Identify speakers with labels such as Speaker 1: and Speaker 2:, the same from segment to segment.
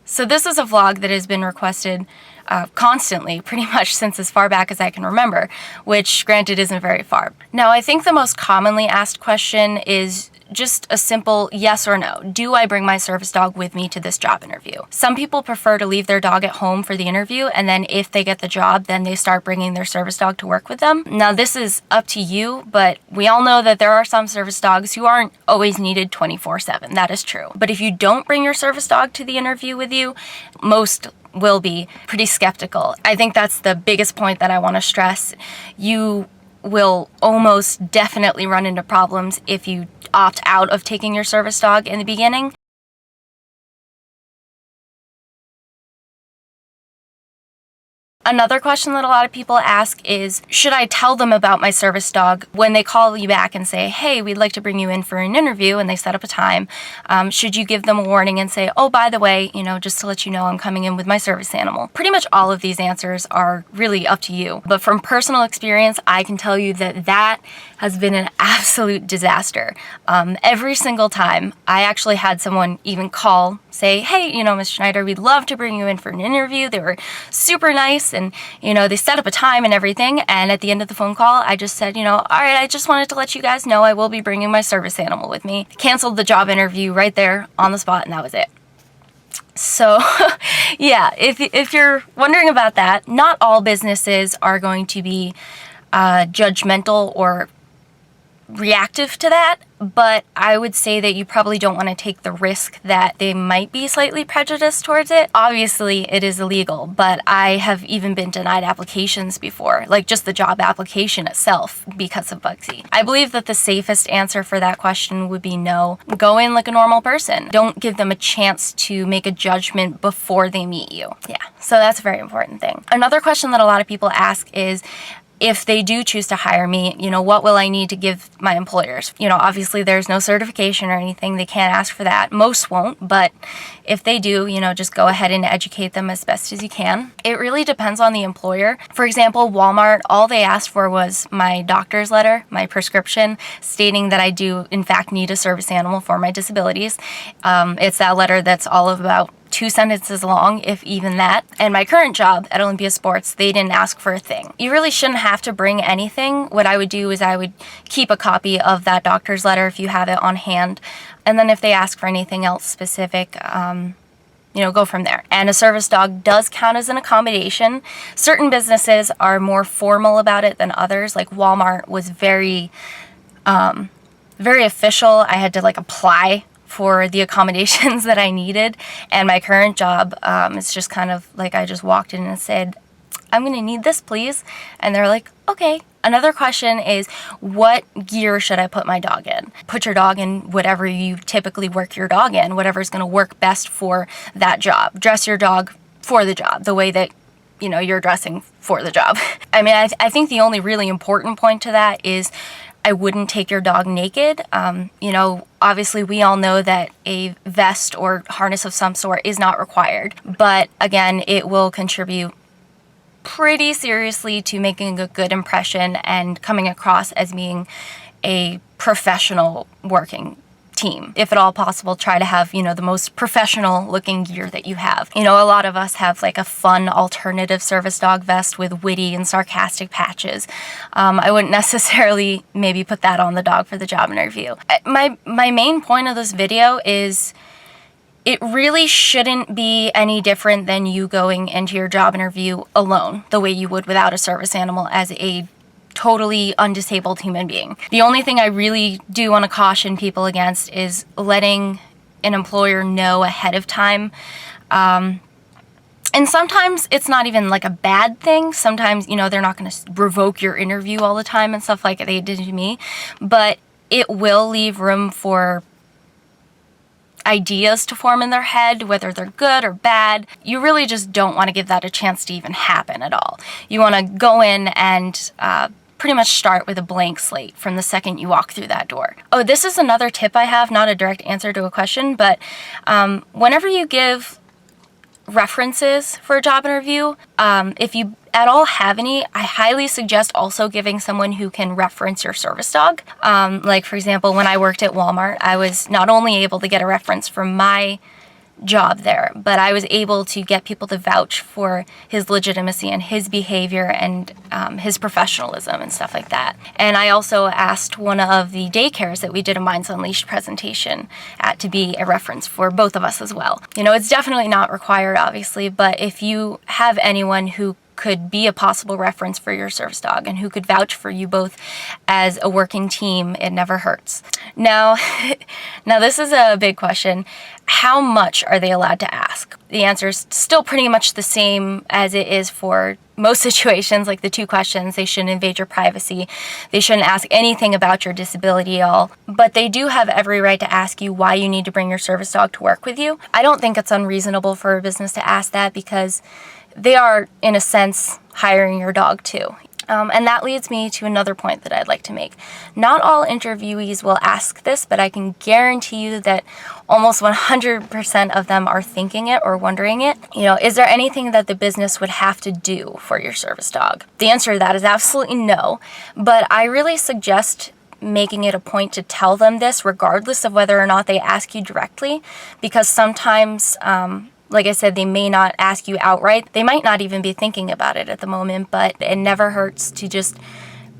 Speaker 1: So this is a vlog that has been requested constantly, pretty much since as far back as I can remember, which granted isn't very far. Now, I think the most commonly asked question is just a simple yes or no. Do I bring my service dog with me to this job interview? Some people prefer to leave their dog at home for the interview, and then if they get the job, then they start bringing their service dog to work with them. Now, this is up to you, but we all know that there are some service dogs who aren't always needed 24/7. That is true. But if you don't bring your service dog to the interview with you, most will be pretty skeptical. I think that's the biggest point that I want to stress. You will almost definitely run into problems if you opt out of taking your service dog in the beginning. Another question that a lot of people ask is, should I tell them about my service dog when they call you back and say, hey, we'd like to bring you in for an interview, and they set up a time? Should you give them a warning and say, oh, by the way, just to let you know, I'm coming in with my service animal? Pretty much all of these answers are really up to you. But from personal experience, I can tell you that that has been an absolute disaster. Every single time, I actually had someone even call, say, hey, Ms. Schneider, we'd love to bring you in for an interview. They were super nice, and they set up a time and everything, and at the end of the phone call I just said, all right, I just wanted to let you guys know I will be bringing my service animal with me. Canceled the job interview right there on the spot, and that was it. So yeah, if you're wondering about that, not all businesses are going to be judgmental or reactive to that, but I would say that you probably don't want to take the risk that they might be slightly prejudiced towards it. Obviously, it is illegal, but I have even been denied applications before, like just the job application itself, because of Bugsy. I believe that the safest answer for that question would be no. Go in like a normal person. Don't give them a chance to make a judgment before they meet you. Yeah, so that's a very important thing. Another question that a lot of people ask is, if they do choose to hire me, what will I need to give my employers? Obviously there's no certification or anything. They can't ask for that. Most won't, but if they do, just go ahead and educate them as best as you can. It really depends on the employer. For example, Walmart, all they asked for was my doctor's letter, my prescription, stating that I do in fact need a service animal for my disabilities. It's that letter that's all about 2 sentences long, if even that. And my current job at Olympia Sports, they didn't ask for a thing. You really shouldn't have to bring anything. What I would do is I would keep a copy of that doctor's letter if you have it on hand. And then if they ask for anything else specific, go from there. And a service dog does count as an accommodation. Certain businesses are more formal about it than others. Like Walmart was very official. I had to apply for the accommodations that I needed, and my current job is just kind of like I just walked in and said, I'm gonna need this, please, and they're like, okay. Another question is, what gear should I put my dog in? Put your dog in whatever you typically work your dog in, whatever's gonna work best for that job. Dress your dog for the job, the way that you're dressing for the job. I mean, I think the only really important point to that is I wouldn't take your dog naked. Obviously we all know that a vest or harness of some sort is not required, but again, it will contribute pretty seriously to making a good impression and coming across as being a professional working team. If at all possible, try to have, the most professional looking gear that you have. A lot of us have a fun alternative service dog vest with witty and sarcastic patches. I wouldn't necessarily maybe put that on the dog for the job interview. My main point of this video is it really shouldn't be any different than you going into your job interview alone, the way you would without a service animal as a totally undisabled human being. The only thing I really do want to caution people against is letting an employer know ahead of time. And sometimes it's not even a bad thing. Sometimes, they're not going to revoke your interview all the time and stuff like they did to me, but it will leave room for ideas to form in their head, whether they're good or bad. You really just don't want to give that a chance to even happen at all. You want to go in and pretty much start with a blank slate from the second you walk through that door. Oh, this is another tip I have, not a direct answer to a question, but whenever you give references for a job interview, if you at all have any, I highly suggest also giving someone who can reference your service dog. Like for example, when I worked at Walmart, I was not only able to get a reference from my job there, but I was able to get people to vouch for his legitimacy and his behavior and his professionalism and stuff like that. And I also asked one of the daycares that we did a Minds Unleashed presentation at to be a reference for both of us as well. You know, it's definitely not required, obviously, but if you have anyone who could be a possible reference for your service dog and who could vouch for you both as a working team, it never hurts. Now this is a big question. How much are they allowed to ask? The answer is still pretty much the same as it is for most situations, like the 2 questions. They shouldn't invade your privacy. They shouldn't ask anything about your disability at all. But they do have every right to ask you why you need to bring your service dog to work with you. I don't think it's unreasonable for a business to ask that because they are, in a sense, hiring your dog too. And that leads me to another point that I'd like to make. Not all interviewees will ask this, but I can guarantee you that almost 100% of them are thinking it or wondering it. You know, is there anything that the business would have to do for your service dog? The answer to that is absolutely no, but I really suggest making it a point to tell them this regardless of whether or not they ask you directly, because sometimes like I said, they may not ask you outright. They might not even be thinking about it at the moment, but it never hurts to just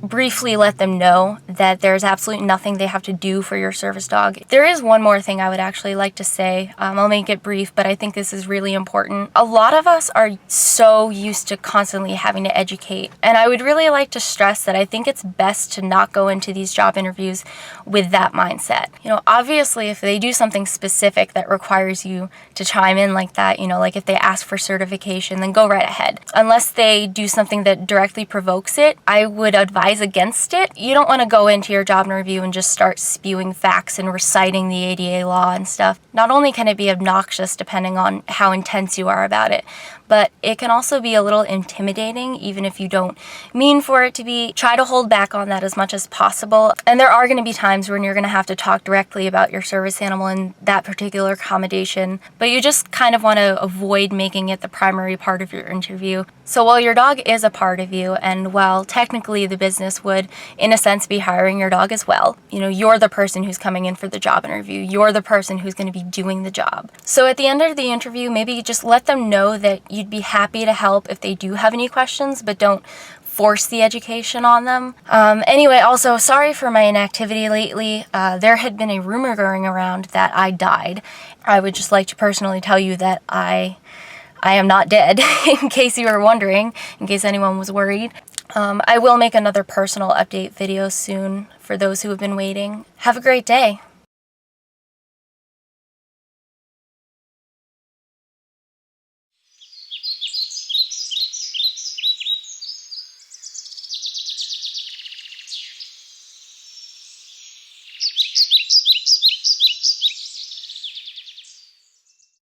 Speaker 1: briefly let them know that there's absolutely nothing they have to do for your service dog. There is one more thing I would actually like to say. I'll make it brief, but I think this is really important. A lot of us are so used to constantly having to educate, and I would really like to stress that I think it's best to not go into these job interviews with that mindset. You know, obviously, if they do something specific that requires you to chime in like that, you know, like if they ask for certification, then go right ahead. Unless they do something that directly provokes it, I would advise against it. You don't want to go into your job interview and just start spewing facts and reciting the ADA law and stuff. Not only can it be obnoxious depending on how intense you are about it, but it can also be a little intimidating even if you don't mean for it to be. Try to hold back on that as much as possible. And there are going to be times when you're going to have to talk directly about your service animal and that particular accommodation, but you just kind of want to avoid making it the primary part of your interview. So while your dog is a part of you, and while technically the business would, in a sense, be hiring your dog as well, you know, you're the person who's coming in for the job interview. You're the person who's going to be doing the job. So at the end of the interview, maybe just let them know that you'd be happy to help if they do have any questions, but don't force the education on them. Anyway, also, sorry for my inactivity lately. There had been a rumor going around that I died. I would just like to personally tell you that I am not dead, in case you were wondering, in case anyone was worried. I will make another personal update video soon for those who have been waiting. Have a great day.